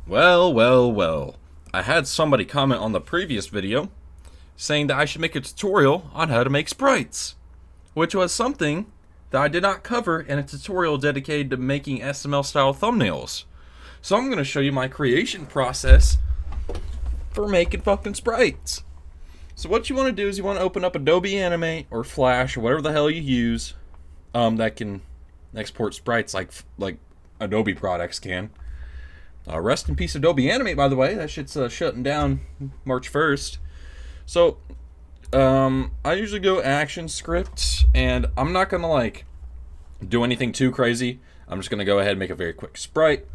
Well, well, well. I had somebody comment on the previous video saying that I should make a tutorial on how to make sprites, which was something that I did not cover in a tutorial dedicated to making SML style thumbnails. So I'm going to show you my creation process for making fucking sprites. So what you want to do is you want to open up Adobe Animate or Flash or whatever the hell you use that can export sprites like Adobe products can. Rest in peace Adobe Animate, by the way. That shit's shutting down March 1st. So, I usually go action scripts, and I'm not going to, do anything too crazy. I'm just going to go ahead and make a very quick sprite.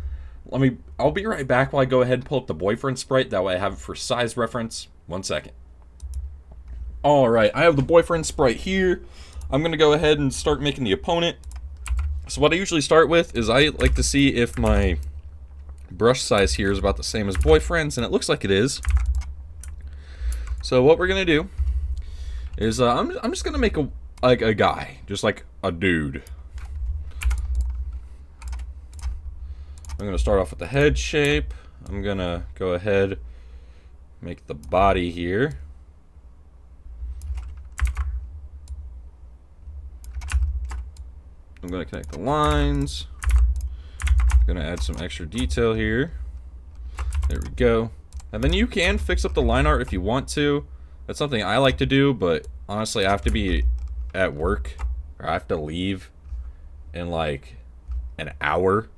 I'll be right back while I go ahead and pull up the boyfriend sprite. That way I have it for size reference. 1 second. Alright, I have the boyfriend sprite here. I'm going to go ahead and start making the opponent. So what I usually start with is I like to see if my brush size here is about the same as boyfriend's, and it looks like it is. So what we're gonna do is I'm just gonna make a guy, just like a dude. I'm gonna start off with the head shape. I'm gonna go ahead, make the body here. I'm gonna connect the lines. Gonna add some extra detail here. There we go. And then you can fix up the line art if you want to. That's something I like to do, but honestly I have to be at work, or I have to leave in like an hour.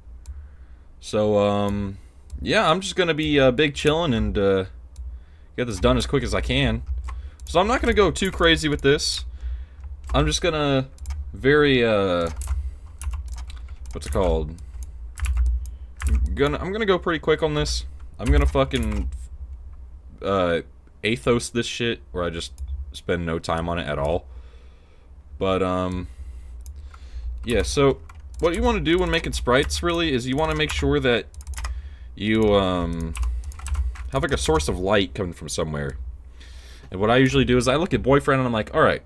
So yeah, I'm just gonna be big chilling and get this done as quick as I can. So I'm not gonna go too crazy with this. I'm just gonna very what's it called? I'm gonna go pretty quick on this. I'm gonna fucking Athos this shit, where I just spend no time on it at all. But yeah, so what you want to do when making sprites really is you want to make sure that you have like a source of light coming from somewhere. And what I usually do is I look at boyfriend and I'm like, alright,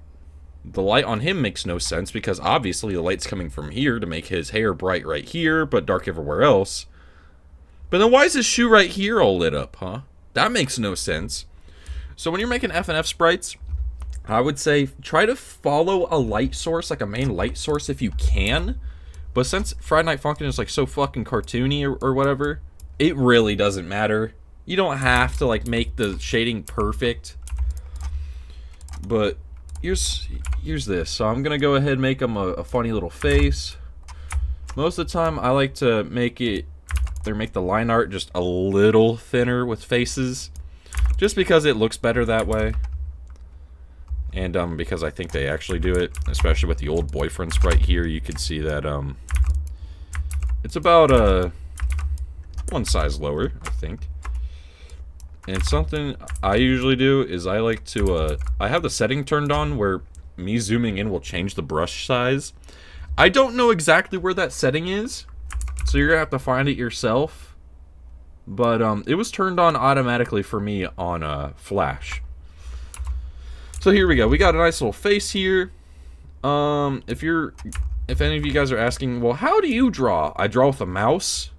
the light on him makes no sense because obviously the light's coming from here to make his hair bright right here but dark everywhere else. But then why is his shoe right here all lit up, huh? That makes no sense. So when you're making FNF sprites, I would say try to follow a light source, like a main light source if you can. But since Friday Night Funkin' is like so fucking cartoony or whatever, it really doesn't matter. You don't have to like make the shading perfect. But here's this. So I'm gonna go ahead and make him a funny little face. Most of the time I like to make the line art just a little thinner with faces, just because it looks better that way, and because I think they actually do it, especially with the old boyfriend sprite here. You can see that it's about one size lower, I think. And something I usually do is I like to I have the setting turned on where me zooming in will change the brush size. I don't know exactly where that setting is, so you're gonna have to find it yourself. But it was turned on automatically for me on Flash. So here we go. We got a nice little face here. If any of you guys are asking, well, how do you draw? I draw with a mouse.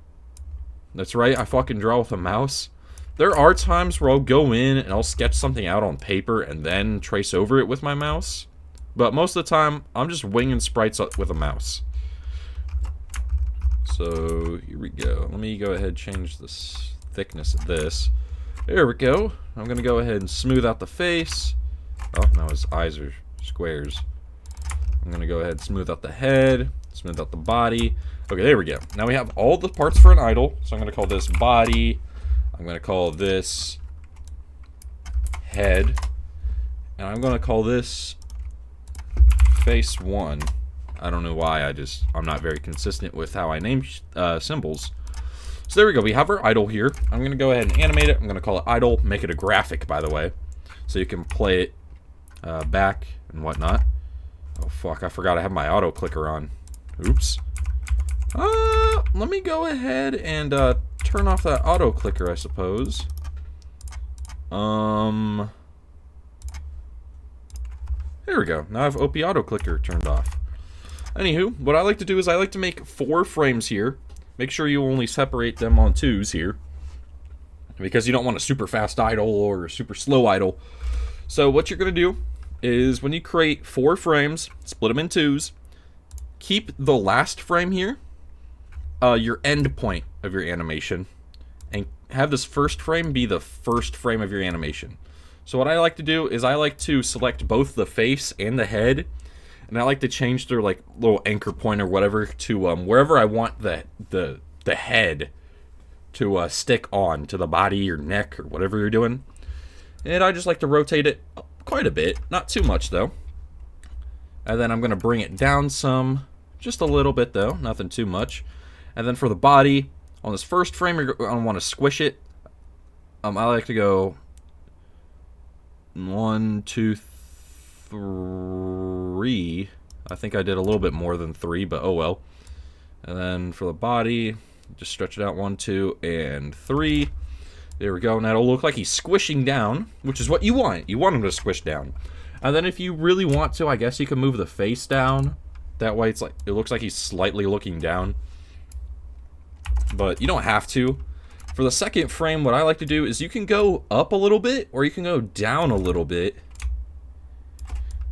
That's right, I fucking draw with a mouse. There are times where I'll go in and I'll sketch something out on paper and then trace over it with my mouse. But most of the time, I'm just winging sprites with a mouse. So here we go. Let me go ahead and change the thickness of this. There we go. I'm gonna go ahead and smooth out the face. Oh, now his eyes are squares. I'm gonna go ahead and smooth out the head, smooth out the body. Okay, there we go. Now we have all the parts for an idol. So I'm gonna call this body. I'm gonna call this head. And I'm gonna call this face 1. I don't know why, I'm not very consistent with how I name symbols. So there we go, we have our idol here. I'm gonna go ahead and animate it. I'm gonna call it idol, make it a graphic, by the way, so you can play it back and whatnot. Oh fuck, I forgot I have my auto clicker on. Oops. Let me go ahead and turn off that auto clicker, I suppose. There we go, now I have OP auto clicker turned off. Anywho, what I like to do is I like to make 4 frames here. Make sure you only separate them on 2s here. because you don't want a super fast idle or a super slow idle. So what you're going to do is when you create 4 frames, split them in 2s, keep the last frame here, your end point of your animation, and have this first frame be the first frame of your animation. So what I like to do is I like to select both the face and the head, and I like to change their like little anchor point or whatever to wherever I want the head to stick on, to the body or neck or whatever you're doing. And I just like to rotate it quite a bit, not too much though. And then I'm going to bring it down some, just a little bit though, nothing too much. And then for the body, on this first frame, you're going to want to squish it. I like to go 1, 2, 3. I think I did a little bit more than 3, but oh well. And then for the body, just stretch it out 1, 2, and 3. There we go. And that'll look like he's squishing down, which is what you want. You want him to squish down. And then if you really want to, I guess you can move the face down. That way it's like it looks like he's slightly looking down. But you don't have to. For the second frame, what I like to do is you can go up a little bit or you can go down a little bit,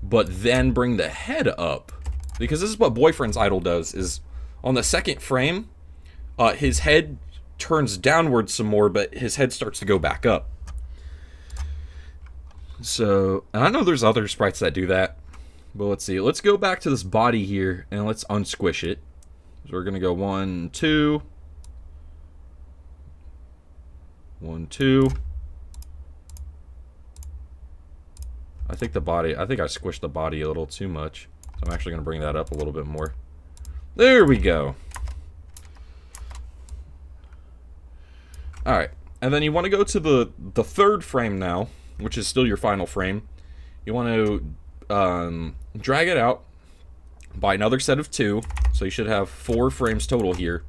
but then bring the head up. Because this is what Boyfriend's idle does, is on the second frame, his head turns downwards some more, but his head starts to go back up. So, and I know there's other sprites that do that, but let's see. Let's go back to this body here, and let's unsquish it. So we're going to go 1, 2... 1, 2. I think I squished the body a little too much. So I'm actually going to bring that up a little bit more. There we go. Alright. And then you want to go to the third frame now, which is still your final frame. You want to drag it out by another set of 2. So you should have 4 frames total here.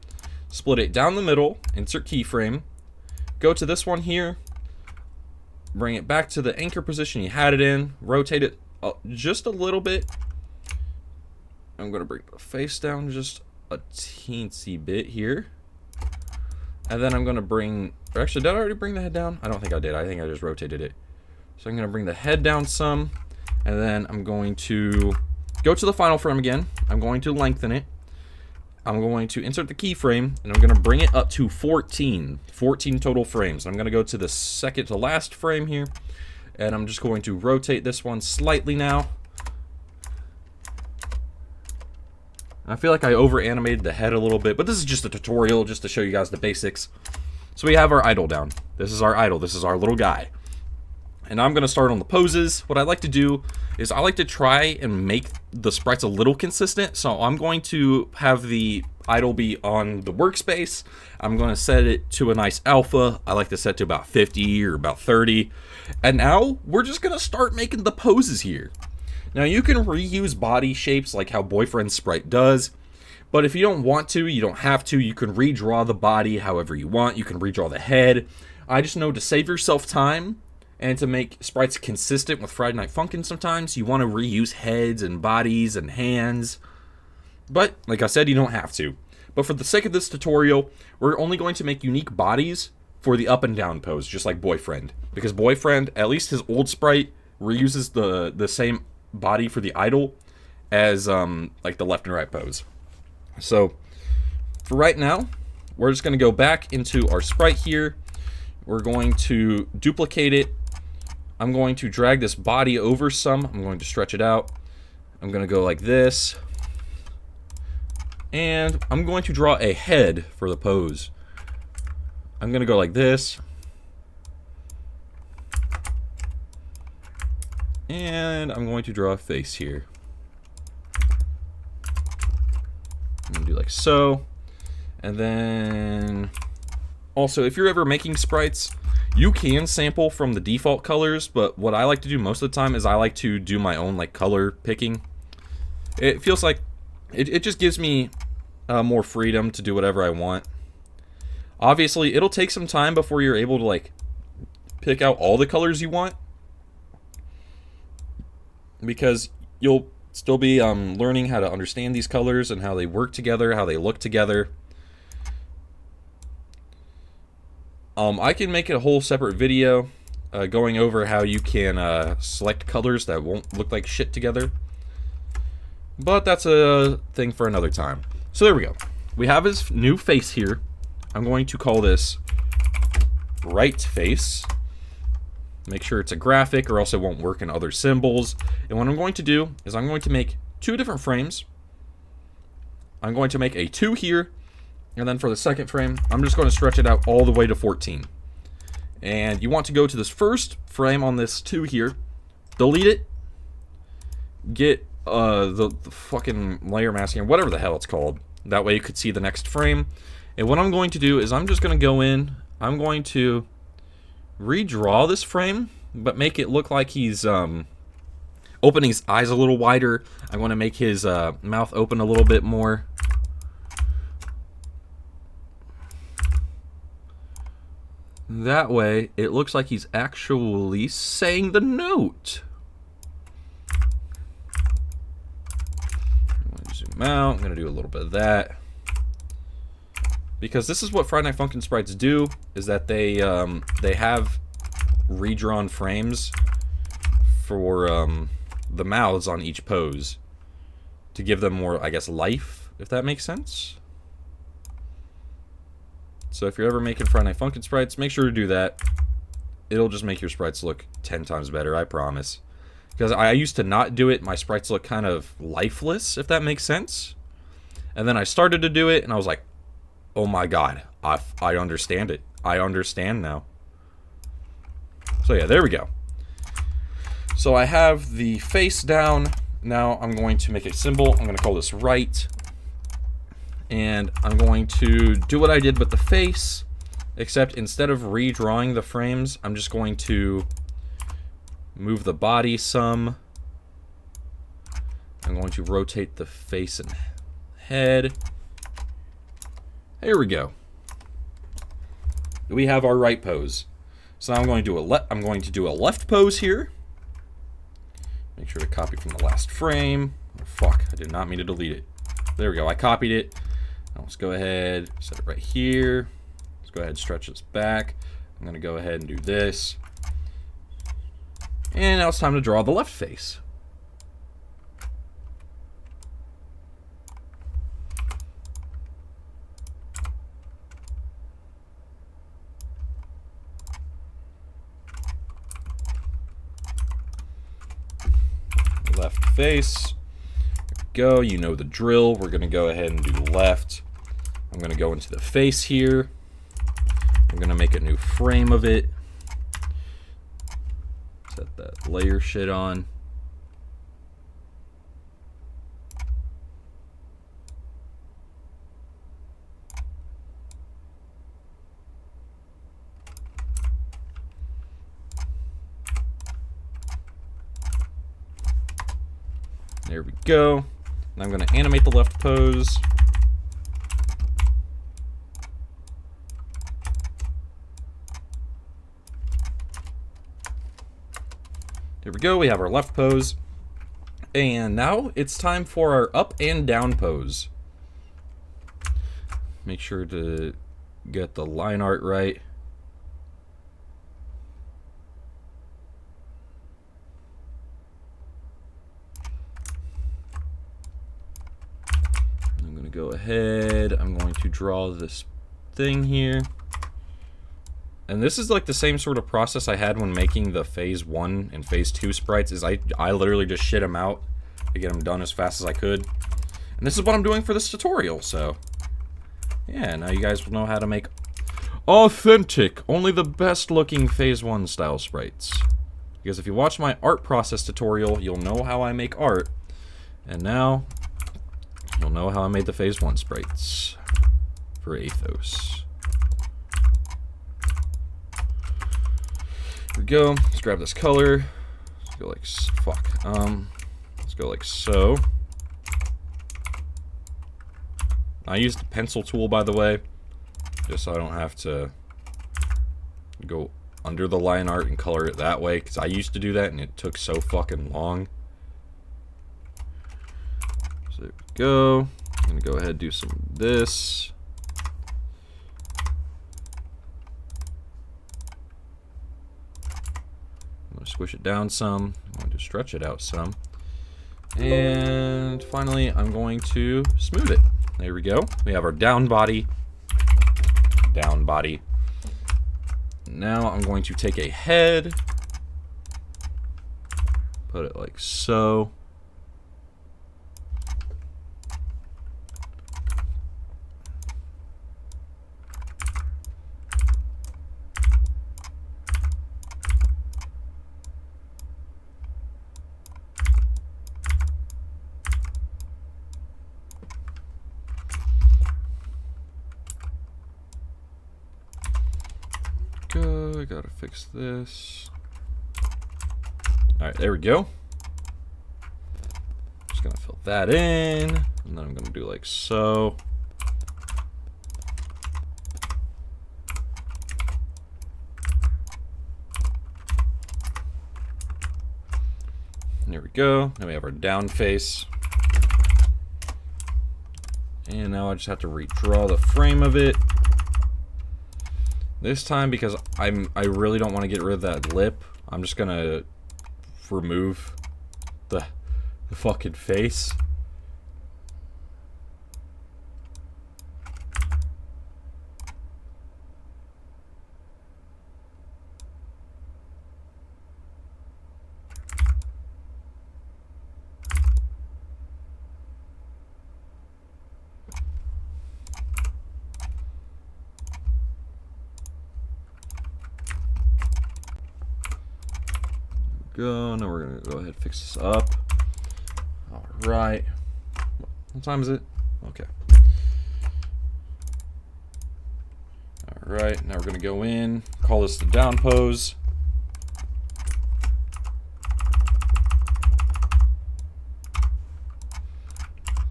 Split it down the middle, insert keyframe. Go to this one here, bring it back to the anchor position you had it in, rotate it just a little bit. I'm going to bring the face down just a teensy bit here. And then I'm going to bring, actually, did I already bring the head down? I don't think I did. I think I just rotated it. So I'm going to bring the head down some, and then I'm going to go to the final frame again. I'm going to lengthen it. I'm going to insert the keyframe, and I'm going to bring it up to 14 total frames. I'm going to go to the second to last frame here, and I'm just going to rotate this one slightly now. I feel like I over animated the head a little bit, but this is just a tutorial just to show you guys the basics. So we have our idle down. This is our idle. This is our little guy. And I'm going to start on the poses. What I like to do is I like to try and make the sprites a little consistent. So I'm going to have the idle be on the workspace. I'm going to set it to a nice alpha. I like to set to about 50 or about 30. And now we're just going to start making the poses here. Now you can reuse body shapes like how Boyfriend Sprite does. But if you don't want to, you don't have to. You can redraw the body however you want. You can redraw the head. I just know to save yourself time, and to make sprites consistent with Friday Night Funkin', sometimes you want to reuse heads and bodies and hands. But, like I said, you don't have to. But for the sake of this tutorial, we're only going to make unique bodies for the up and down pose, just like Boyfriend. Because Boyfriend, at least his old sprite, reuses the same body for the idle as like the left and right pose. So, for right now, we're just going to go back into our sprite here. We're going to duplicate it. I'm going to drag this body over some. I'm going to stretch it out. I'm going to go like this. And I'm going to draw a head for the pose. I'm going to go like this. And I'm going to draw a face here. I'm going to do like so. And then also, if you're ever making sprites, you can sample from the default colors, but what I like to do most of the time is I like to do my own like color picking. It feels like it just gives me more freedom to do whatever I want. Obviously, it'll take some time before you're able to like pick out all the colors you want, because you'll still be learning how to understand these colors and how they work together, how they look together. I can make a whole separate video going over how you can select colors that won't look like shit together. But that's a thing for another time. So there we go. We have his new face here. I'm going to call this right face. Make sure it's a graphic or else it won't work in other symbols. And what I'm going to do is I'm going to make 2 different frames. I'm going to make a 2 here. And then for the second frame, I'm just going to stretch it out all the way to 14. And you want to go to this first frame on this 2 here. Delete it. Get the fucking layer masking, or whatever the hell it's called. That way you could see the next frame. And what I'm going to do is I'm just going to go in. I'm going to redraw this frame, but make it look like he's opening his eyes a little wider. I'm going to make his mouth open a little bit more. That way, it looks like he's actually saying the note. I'm going to zoom out. I'm going to do a little bit of that. Because this is what Friday Night Funkin' Sprites do, is that they have redrawn frames for the mouths on each pose to give them more, I guess, life, if that makes sense. So if you're ever making Friday Night Funkin' Sprites, make sure to do that. It'll just make your sprites look 10 times better, I promise. Because I used to not do it, my sprites look kind of lifeless, if that makes sense. And then I started to do it, and I was like, oh my god, I understand it. I understand now. So yeah, there we go. So I have the face down. Now I'm going to make a symbol. I'm going to call this right. And I'm going to do what I did with the face, except instead of redrawing the frames, I'm just going to move the body some. I'm going to rotate the face and head. Here we go. We have our right pose. So now I'm going to do a left pose here. Make sure to copy from the last frame. Oh, fuck, I did not mean to delete it. There we go, I copied it. Now let's go ahead, set it right here. Let's go ahead and stretch this back. I'm gonna go ahead and do this. And now it's time to draw the left face. Left face. There we go. You know the drill. We're going to go ahead and do left. I'm going to go into the face here. I'm going to make a new frame of it. Set that layer shit on. There we go. And I'm going to animate the left pose. There we go. We have our left pose. And now it's time for our up and down pose. Make sure to get the line art right. Go ahead, I'm going to draw this thing here. And this is like the same sort of process I had when making the phase 1 and phase 2 sprites, is I literally just shit them out to get them done as fast as I could. And this is what I'm doing for this tutorial, so yeah, now you guys will know how to make authentic, only the best looking phase 1 style sprites. Because if you watch my art process tutorial, you'll know how I make art. And now you'll know how I made the phase 1 sprites for Athos. Here we go. Let's grab this color. Let's go like fuck. Let's go like so. I used the pencil tool, by the way, just so I don't have to go under the line art and color it that way, because I used to do that and it took so fucking long. So there we go. I'm gonna go ahead and do some of this. squish it down some. I'm going to stretch it out some. And finally, I'm going to smooth it. There we go. We have our down body. Down body. Now I'm going to take a head. Put it like so. I gotta fix this. Alright, there we go. Just gonna fill that in, and then I'm gonna do like so. There we go. Now we have our down face. And now I just have to redraw the frame of it. This time, because I really don't want to get rid of that lip, I'm just gonna remove the fucking face. Go. Now we're gonna go ahead and fix this up. All right. What time is it? Okay. All right. Now we're gonna go in. Call this the down pose.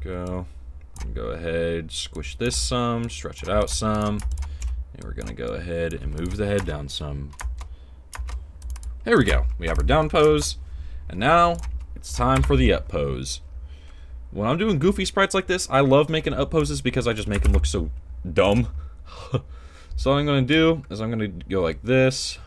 Go. Go ahead. Squish this some. Stretch it out some. And we're gonna go ahead and move the head down some. There we go. We have our down pose. And now it's time for the up pose. When I'm doing goofy sprites like this, I love making up poses because I just make them look so dumb. So what I'm going to do is I'm going to go like this.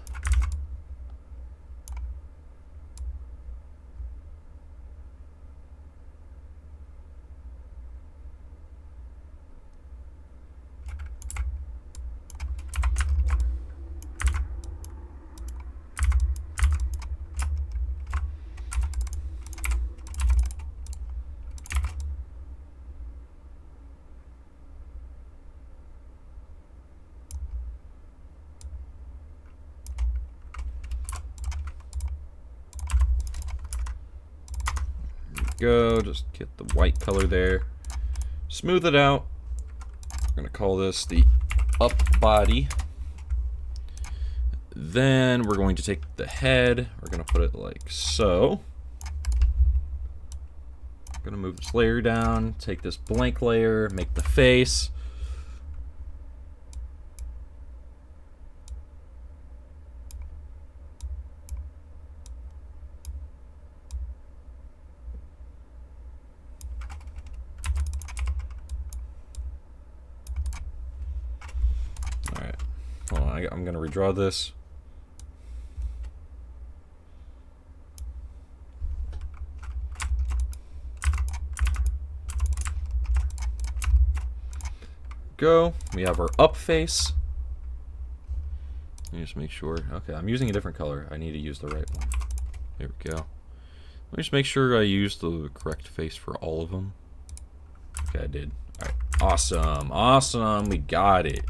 Go, just get the white color there, smooth it out. We're gonna call this the up body. Then we're going to take the head, we're gonna put it like so. I'm gonna move this layer down, take this blank layer, make the face. I'm going to redraw this. Go. We have our up face. Let me just make sure. Okay, I'm using a different color. I need to use the right one. There we go. Let me just make sure I use the correct face for all of them. Okay, I did. All right. Awesome. Awesome. We got it.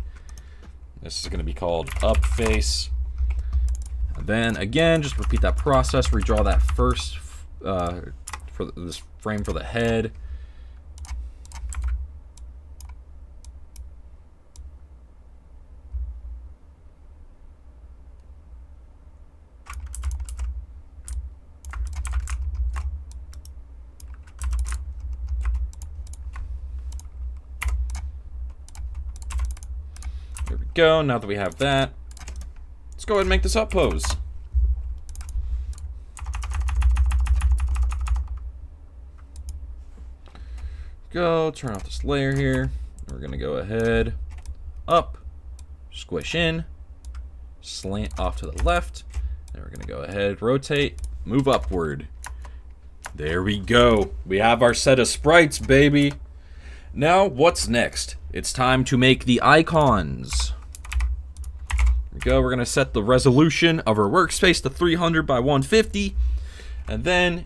This is going to be called up face. And then again, just repeat that process. Redraw that first for this frame for the head. There we go. Now that we have that, let's go ahead and make this up pose. Go, turn off this layer here. We're gonna go ahead, up, squish in, slant off to the left, Then we're going to go ahead, rotate, move upward. There we go. We have our set of sprites, baby. Now, what's next? It's time to make the icons. Here we go. We're going to set the resolution of our workspace to 300 by 150. And then,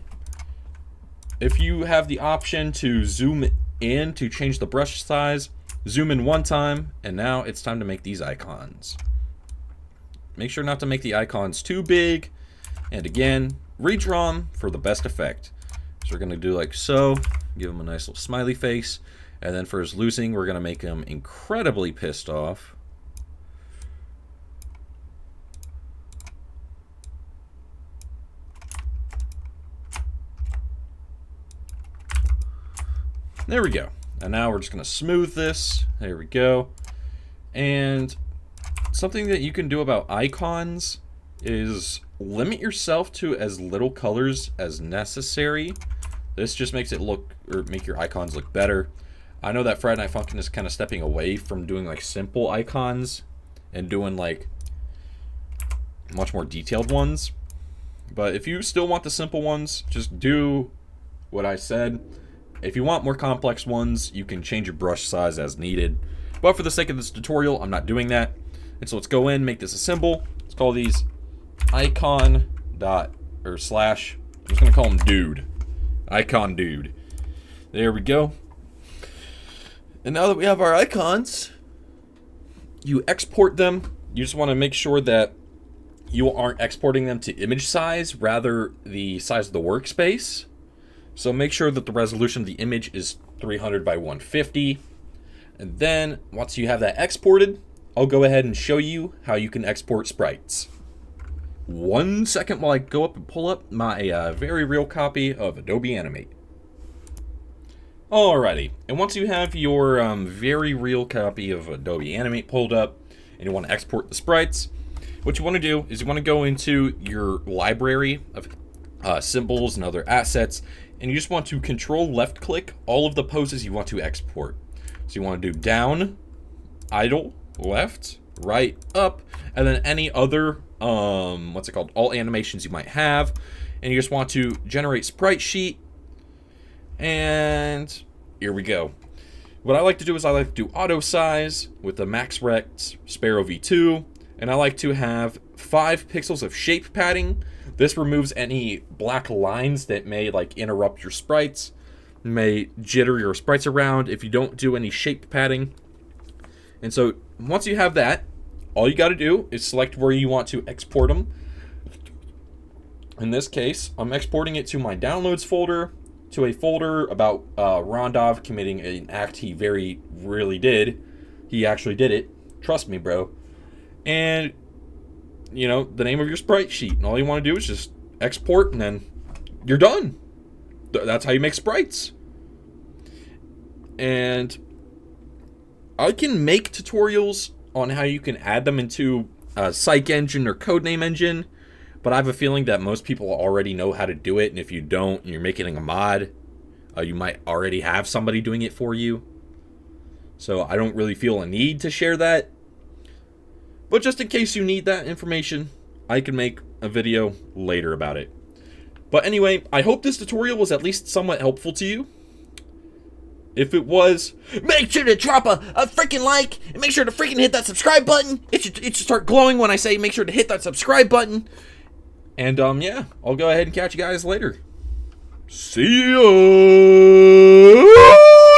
if you have the option to zoom in to change the brush size, zoom in one time, and now it's time to make these icons. Make sure not to make the icons too big, and again, redraw them for the best effect. So we're going to do like so, give him a nice little smiley face, and then for his losing, we're going to make him incredibly pissed off. There we go. And now we're just going to smooth this. There we go. And something that you can do about icons is limit yourself to as little colors as necessary. This just makes it look, or make your icons look better. I know that Friday Night Funkin' is kind of stepping away from doing like simple icons and doing like much more detailed ones. But if you still want the simple ones, just do what I said. If you want more complex ones, you can change your brush size as needed. But for the sake of this tutorial, I'm not doing that. And so let's go in, make this a symbol. Let's call these icon dot or slash. I'm just gonna call them dude. Icon dude. There we go. And now that we have our icons, you export them. You just want to make sure that you aren't exporting them to image size, rather the size of the workspace. So make sure that the resolution of the image is 300 by 150. And then once you have that exported, I'll go ahead and show you how you can export sprites. 1 second while I go up and pull up my very real copy of Adobe Animate. Alrighty, and once you have your very real copy of Adobe Animate pulled up and you want to export the sprites, what you want to do is you want to go into your library of symbols and other assets, and you just want to control left click all of the poses you want to export. So you want to do down, idle, left, right, up, and then any other all animations you might have. And you just want to generate sprite sheet, and here we go. What I like to do is I like to do auto size with the max rect Sparrow v2, and I like to have 5 pixels of shape padding. This removes any black lines that may like interrupt your sprites, may jitter your sprites around if you don't do any shape padding. And so once you have that, all you got to do is select where you want to export them. In this case, I'm exporting it to my downloads folder, to a folder about Rondov committing an act he really did. He actually did it. Trust me, bro. And you know, the name of your sprite sheet, and all you want to do is just export, and then you're done. That's how you make sprites. And I can make tutorials on how you can add them into a Psych Engine or Codename Engine, but I have a feeling that most people already know how to do it, and if you don't, and you're making a mod, you might already have somebody doing it for you. So I don't really feel a need to share that. But just in case you need that information, I can make a video later about it. But anyway, I hope this tutorial was at least somewhat helpful to you. If it was, make sure to drop a freaking like, and make sure to freaking hit that subscribe button. It should start glowing when I say make sure to hit that subscribe button. And yeah, I'll go ahead and catch you guys later. See ya!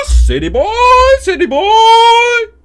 City boy, city boy!